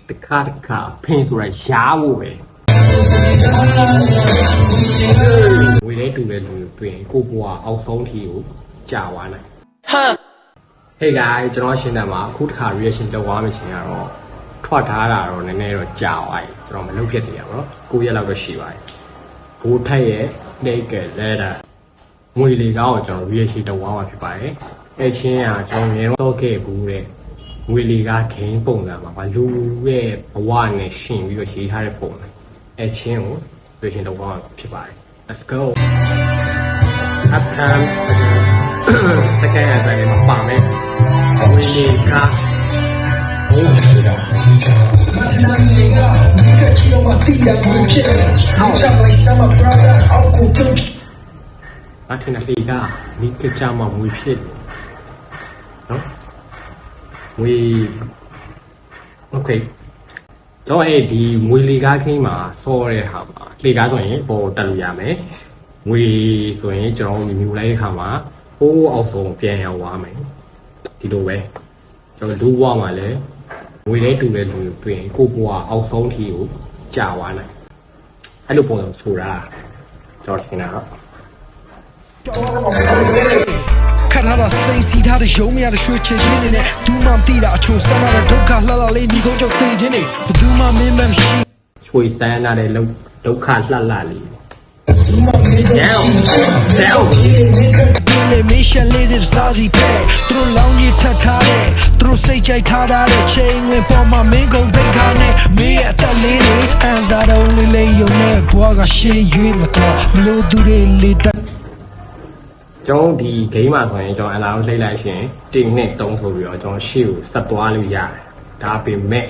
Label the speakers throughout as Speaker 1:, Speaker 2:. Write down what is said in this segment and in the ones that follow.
Speaker 1: တခါဖင်းဆိုတာရှားဖို့ပဲဝေတဲ့တူတဲ့လူတွေတွင်ကိုဘွားအောက်ဆုံးထီကိုကြာသွားနိုင်Hey guys ကျွန်တော်ရှင်းတယ်မှာအခုတစ်ခါ reaction လုပ်သွားမှရှင်ကတော့ထွက်ထားတာတော့နည်းနည်းတော့ကြာသွားပြီကျွန်တော်မလုပ်ဖြစ်တယ်ရပါတော့9ရက်လောက်တော့ရှိပါတယ်ဘိုးထက်ရဲ့ snake လဲတာငွေလေးကောင်းကိုကျွန်တော် reaction လုပ်သွားမှဖြစ်ပါတယ်အဲ့ချင်းကကျွန်တော်ငယ်တော့ခဲ့ဘူးတဲ့ငွေလေးကခင်းပုံစံမှာလူရဲ့ဘဝနဲ့ရှင်ပြီးတော့ရေးထားတဲ့ပုံစံအဲ့ချင်းကို reaction လုပ်သွားမှဖြစ်ပါတယ် let's go upcome second answer လေးမှာပါမယ်ဝီလီကဘိုးဆိုတာမထနာလီကဒီကချီတော့မတီးရဘူးဖြစ်တယ်အောက်ချလိုက်စမ်းမဘရာဒါအောက်ကိုတွန်းမထနာလီကဒီကချာမမွေဖြစ်နော်ဝီ okay တော့အဲ့ဒီငွေလီကားခင်းမှာစောတဲ့ဟာမှာလေကားဆိုရင်ပေါ်တက်လို့ရမယ်ငွေဆိုရင်ကျွန်တော်မြူလိုက်တဲ့ခါမှာဟိုးအောက်ဆုံးပြန်ရောက်သွားမယ်ဒီလိုပဲကျွန်တော်လူဘွားမှာလည်းငွေတဲ့တူတဲ့လူတွေတွင်ကိုဘွားအောက်ဆုံးထီကိုကြာသွားနိုင်အဲ့လိုပုံစံဆိုတာကျွန်တော်ထင်တာ
Speaker 2: 看他的谁是他的有名的学姐姐呢？杜曼地的秋山那的都看拉拉嘞，你讲叫对劲呢？杜曼明白是。
Speaker 1: ချွေစမ်းတဲ့ဒုက္ခလှလှလေး
Speaker 2: လေမရှန်လေးတဲ့စာစီပဲသူတို့လောင်းကြီးထပ်ထားတယ်သူတို့စိတ်ကြိုက်ထားတဲ့ချိန်ဝင်ပေါ်မှာမင်းကုန်ပိတ်ခါနဲ့မင်းရဲ့အသက်လေးတွေအန်စားတော့လေးယုံနဲ့ဘွားကရှေ့ရွေးမတော့မလို့သူတွေလေးတက်
Speaker 1: ကျွန်တော်ဒီ game မှာဆိုရင်ကျွန်တော်အလားလှိမ့်လိုက်ရှင်1နဲ့3ဆိုပြီးတော့ကျွန်တော်ရှေ့ကိုဆက်သွားလို့ရတယ်ဒါပေမဲ့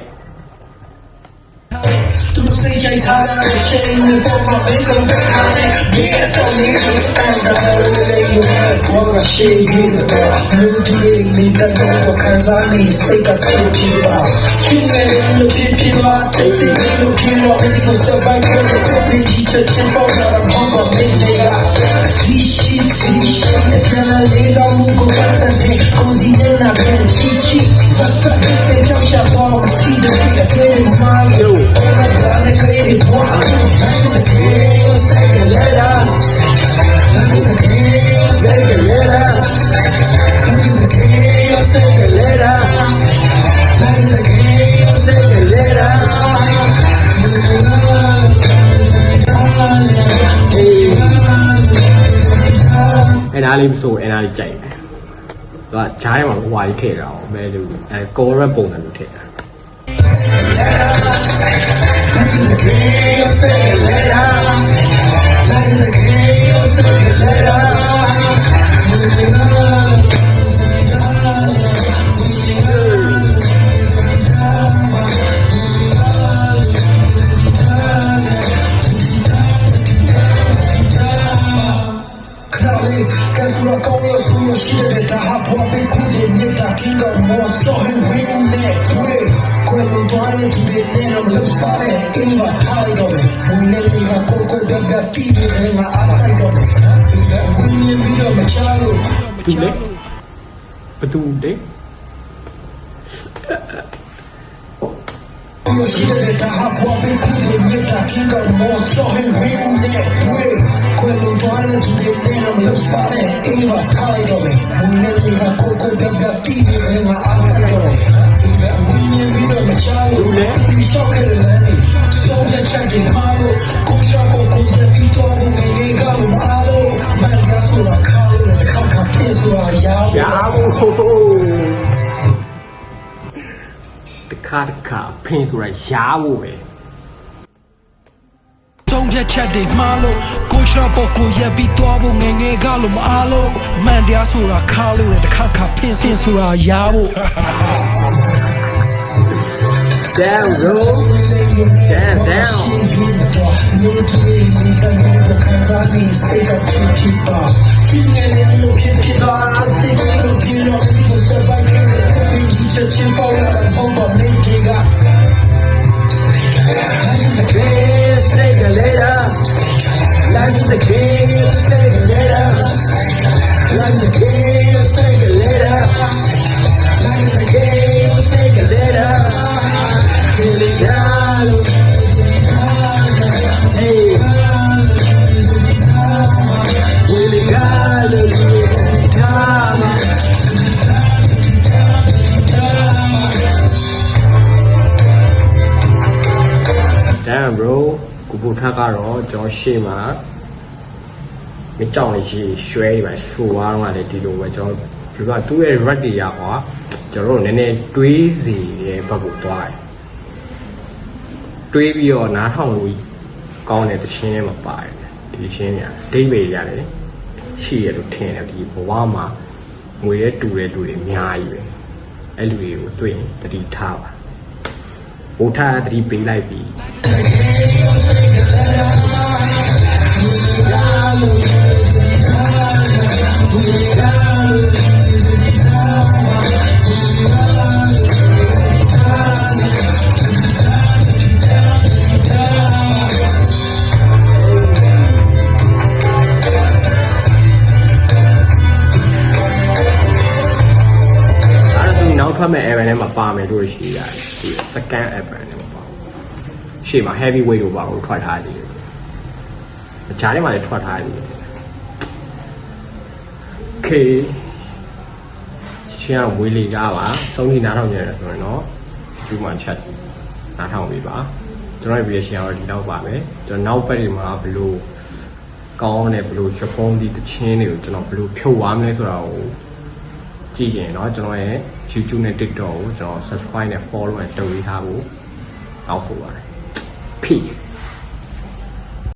Speaker 2: သူစိတ်ကြိုက်ထားတဲ့ချိန်ဝင်ပေါ်မှာမင်းကုန်ပိတ်ခါနဲ့မင်းရဲ့အသက်လေးတွေအန်စားတော့လေးယုံနဲ့ဘွားကရှေ့ရွေးမတော့မလို့သူတွေလေးတက်တော့ခံစားနေစိတ်ကဖြစ်ဖြစ်ပါသူငယ်လို့ဖြစ်ဖြစ်ပါတိတ်တိတ်လို့ဖြစ်တော့ဒီကို survive လုပ်တဲ့ပြည်ချစ်ချင်ပေါ်လာတော့ဘာမှမနေရဒီရှိလေးဆောင်မှုကိုပတ်သက်တဲ့ကိုစီနေတာပဲချီချီပတ်သက်တဲ့ကြောင့်ရှာပေါ်စီတဲ့တဲ့မာလိုဘာသာနဲ့ကြည့်တဲ့ဘွားthat's the game second letter that's the game second letter that's the game second letter that's the game second letter
Speaker 1: အဲ့ဒါလေးမဆိုအဲ့ဒါလေးကြိုက်တယ်သူကဂျားထဲမှာဟိုဟာကြီးထည့်တာအောင်ပဲလို့ကောရက်ပုံစံလို့ထည့်တာတူလေဘသူလေ
Speaker 2: 我记得他还破被苦的面大听个莫说很温暖对快乐多的就得那么有发的给我太多了我那里还过过标标地的人啊阿塞多了我年比较没家了你少给了人少点钱给马路公交过公交比多我每年搞马路慢点说了卡路了看看骗说了呀
Speaker 1: တခါဖင်းဆိုတာရှားဖို့ပဲ
Speaker 2: ဆုံးဖြတ်ချက်တွေမှားလို့ကိုရှာပေါ်ကိုရက်ပြီးသွားဖို့ငယ်ငယ်ကလို့မအားလို့အမှန်တရားဆိုတာခါလို့တခါဖင်းဆိုတာရာဖို့
Speaker 1: down bro down
Speaker 2: 钱包了，红包没给个。Life is a game, stay a later. Life is a game, stay a later. Life is a game, stay a later. Life is a game, stay a later.
Speaker 1: Hey, we got it, damn bro, ကိုဘူထက်ကတော့ကျွန်တော်ရှေ့မှာမကြောက်နေရှိရွှဲနေပါဆူဝါးတော့လည်းဒီလိုပဲကျွန်တော်သူကသူ့ရဲ့ red တွေရဟောကျွန်တော်တို့နည်းနည်းတွေးစီရဲ့ဘက်ကိုသွားတယ်တွေးပြီးတော့နားထောင်လို့ကောင်းတဲ့တခြင်းတွေမှာပါတယ်ဒီခြင်းတွေကဒိဗေရတယ်ရှိရလို့ထင်တယ်ဒီဘဝမှာငွေရဲတူတဲ့လူတွေအများကြီးပဲအဲ့လူတွေကိုတွေ့ရင်တတိထားပါဘိုးထားတတိပေးလိုက်ပြီး နောက်ထွက်မဲ့ event ထဲမှာပါမယ်လို့ရှိရတယ်ဒီ second event ထဲမှာပါရှေ့မှာ heavy weight ကိုပါကိုထွက်ထားတယ်အချားထဲမှာလည်းထွက်ထားတယ် Okay ချင်းကဝေးလီကားပါစုံးနေနားထောင်ကြရတယ်ဆိုရင်တော့ဒီမှာ chat နားထောင်ပေးပါကျွန်တော်ရဲ့ video share တော့ဒီလောက်ပါပဲကျွန်တော်နောက်ပတ်ဒီမှာဘယ်လိုကောင်းတယ်ဘယ်လိုရဖုံးဒီတချင်းတွေကိုကျွန်တော်ဘယ်လိုဖြုတ်သွားမလဲဆိုတာကိုကြည့်ရင်တော့ကျွန်တော်ရဲ့ YouTube နဲ့ TikTok ကိုကျွန်တော် subscribe နဲ့ follow နဲ့တုံးပေးထားဖို့တောင်းဆိုပါတယ် peace